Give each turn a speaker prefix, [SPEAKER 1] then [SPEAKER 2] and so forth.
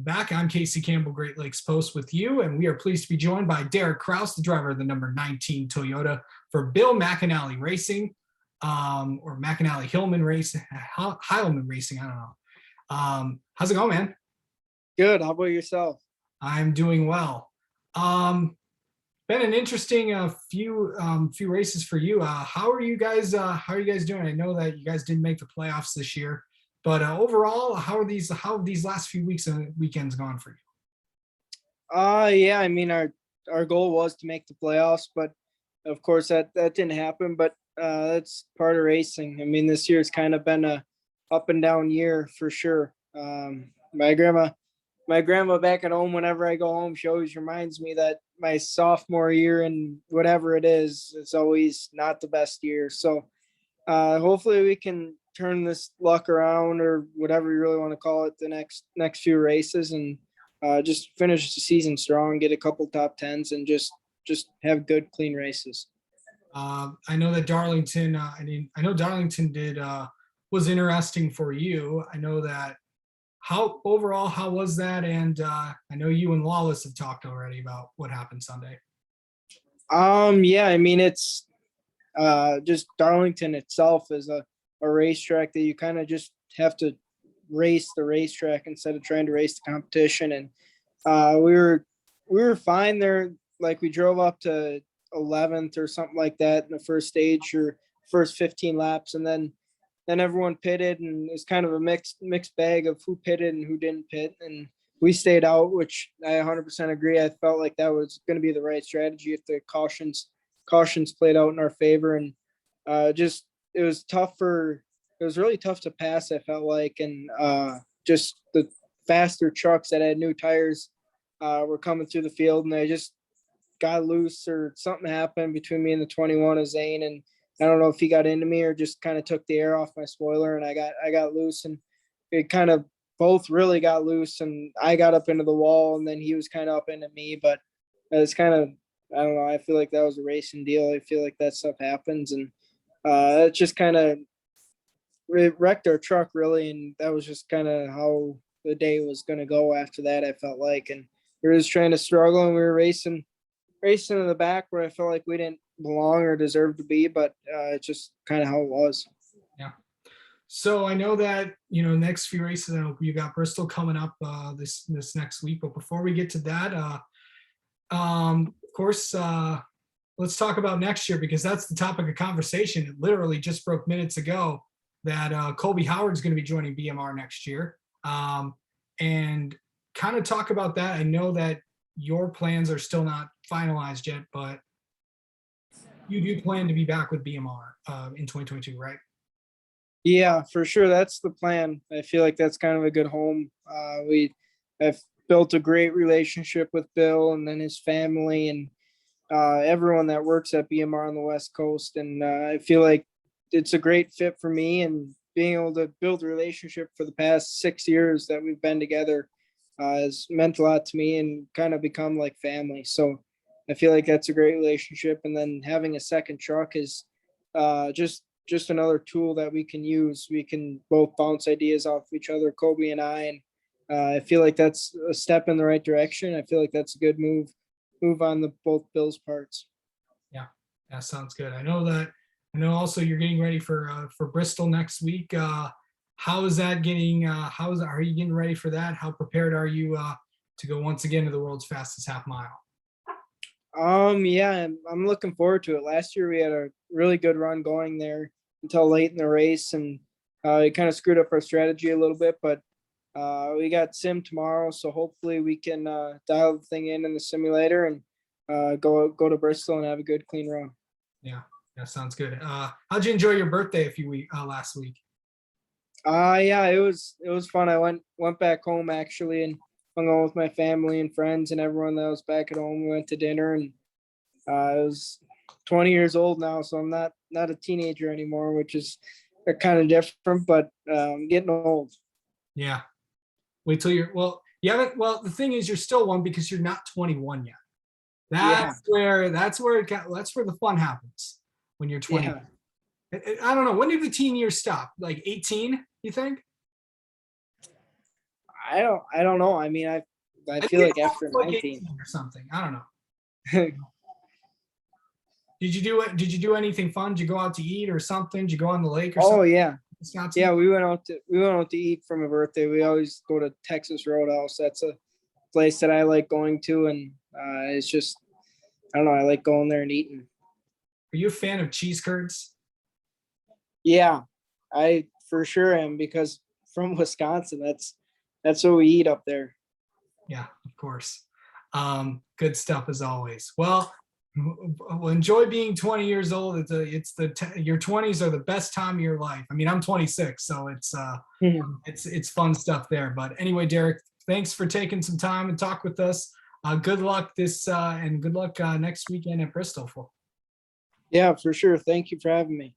[SPEAKER 1] back. I'm Casey Campbell, Great Lakes Post with you, and we are pleased to be joined by Derek Kraus, the driver of the number 19 Toyota for Bill McAnally Racing, or McAnally Hillman Racing, Heilman Racing. I don't know. How's it going, man?
[SPEAKER 2] Good. How about yourself?
[SPEAKER 1] I'm doing well. Been an interesting few races for you. How are you guys? How are you guys doing? I know that you guys didn't make the playoffs this year, but overall, how have these last few weeks and weekends gone for you?
[SPEAKER 2] Yeah. I mean, our goal was to make the playoffs, but of course that didn't happen. But that's part of racing. I mean, this year's kind of been a up and down year for sure. My grandma back at home, whenever I go home, she always reminds me that my sophomore year and whatever it is, it's always not the best year. So hopefully we can turn this luck around, or whatever you really want to call it, the next few races, and just finish the season strong, get a couple top tens, and just have good, clean races.
[SPEAKER 1] I know that Darlington. I know Darlington was interesting for you. I know that. How was that? And I know you and Lawless have talked already about what happened Sunday.
[SPEAKER 2] Yeah, I mean, it's just Darlington itself is a racetrack that you kind of just have to race the racetrack instead of trying to race the competition. And we were fine there. Like, we drove up to 11th or something like that in the first stage, or first 15 laps, and then everyone pitted, and it's kind of a mixed bag of who pitted and who didn't pit. And we stayed out, which I 100% agree. I felt like that was going to be the right strategy if the cautions played out in our favor. And it was really tough to pass, I felt like. And just the faster trucks that had new tires were coming through the field, and they just got loose, or something happened between me and the 21 of Zane. And I don't know if he got into me or just kind of took the air off my spoiler, and I got loose, and it kind of both really got loose, and I got up into the wall, and then he was kind of up into me. But it's kind of, I don't know, I feel like that was a racing deal. I feel like that stuff happens, and it just kind of wrecked our truck, really. And that was just kind of how the day was going to go after that, I felt like. And we were just trying to struggle, and we were racing in the back where I felt like we didn't belong or deserve to be, but it's just kind of how it was.
[SPEAKER 1] Yeah. So I know that, next few races, I know you got Bristol coming up this next week. But before we get to that, of course, let's talk about next year, because that's the topic of conversation. It literally just broke minutes ago that Colby Howard is going to be joining BMR next year, and kind of talk about that. I know that your plans are still not finalized yet, but you do plan to be back with BMR in 2022, right?
[SPEAKER 2] Yeah, for sure. That's the plan. I feel like that's kind of a good home. I've built a great relationship with Bill, and then his family, and everyone that works at BMR on the West Coast. And I feel like it's a great fit for me, and being able to build a relationship for the past 6 years that we've been together has meant a lot to me, and kind of become like family. So I feel like that's a great relationship. And then having a second truck is just another tool that we can use. We can both bounce ideas off of each other, Colby and I. And I feel like that's a step in the right direction. I feel like that's a good move on the both Bill's parts.
[SPEAKER 1] Yeah, that sounds good. I know also you're getting ready for Bristol next week. How is that getting? Are you getting ready for that? How prepared are you to go once again to the world's fastest half mile?
[SPEAKER 2] Yeah, I'm looking forward to it. Last year we had a really good run going there until late in the race, and it kind of screwed up our strategy a little bit. But we got sim tomorrow, so hopefully we can dial the thing in the simulator, and go to Bristol and have a good, clean run.
[SPEAKER 1] Yeah, that sounds good. How'd you enjoy your birthday last week?
[SPEAKER 2] Yeah, it was fun. I went back home actually, and hung out with my family and friends and everyone that was back at home. We went to dinner, and I was 20 years old now, so I'm not a teenager anymore, which is kind of different, but I'm getting old.
[SPEAKER 1] Yeah. Wait till you haven't. Well, the thing is, you're still one because you're not 21 yet. That's where the fun happens, when you're 20.
[SPEAKER 2] Yeah.
[SPEAKER 1] I don't know. When did the teen years stop? Like 18, you think?
[SPEAKER 2] I don't know. I mean, I
[SPEAKER 1] I
[SPEAKER 2] feel
[SPEAKER 1] think
[SPEAKER 2] like
[SPEAKER 1] it's
[SPEAKER 2] after
[SPEAKER 1] like
[SPEAKER 2] 19.
[SPEAKER 1] 18 or something. I don't know. Did you do it? Did you do anything fun? Did you go out to eat or something? Did you go on the lake or
[SPEAKER 2] Oh
[SPEAKER 1] something?
[SPEAKER 2] yeah.
[SPEAKER 1] Wisconsin?
[SPEAKER 2] Yeah, we went out to eat for my birthday. We always go to Texas Roadhouse. That's a place that I like going to, and it's just I don't know. I like going there and eating.
[SPEAKER 1] Are you a fan of cheese curds?
[SPEAKER 2] Yeah, I for sure am because from Wisconsin, that's what we eat up there.
[SPEAKER 1] Yeah, of course. Good stuff as always. Well, enjoy being 20 years old. Your 20s are the best time of your life. I mean, I'm 26, so it's fun stuff there. But anyway, Derek, thanks for taking some time and talk with us. Good luck and good luck next weekend at Bristol.
[SPEAKER 2] Yeah, for sure. Thank you for having me.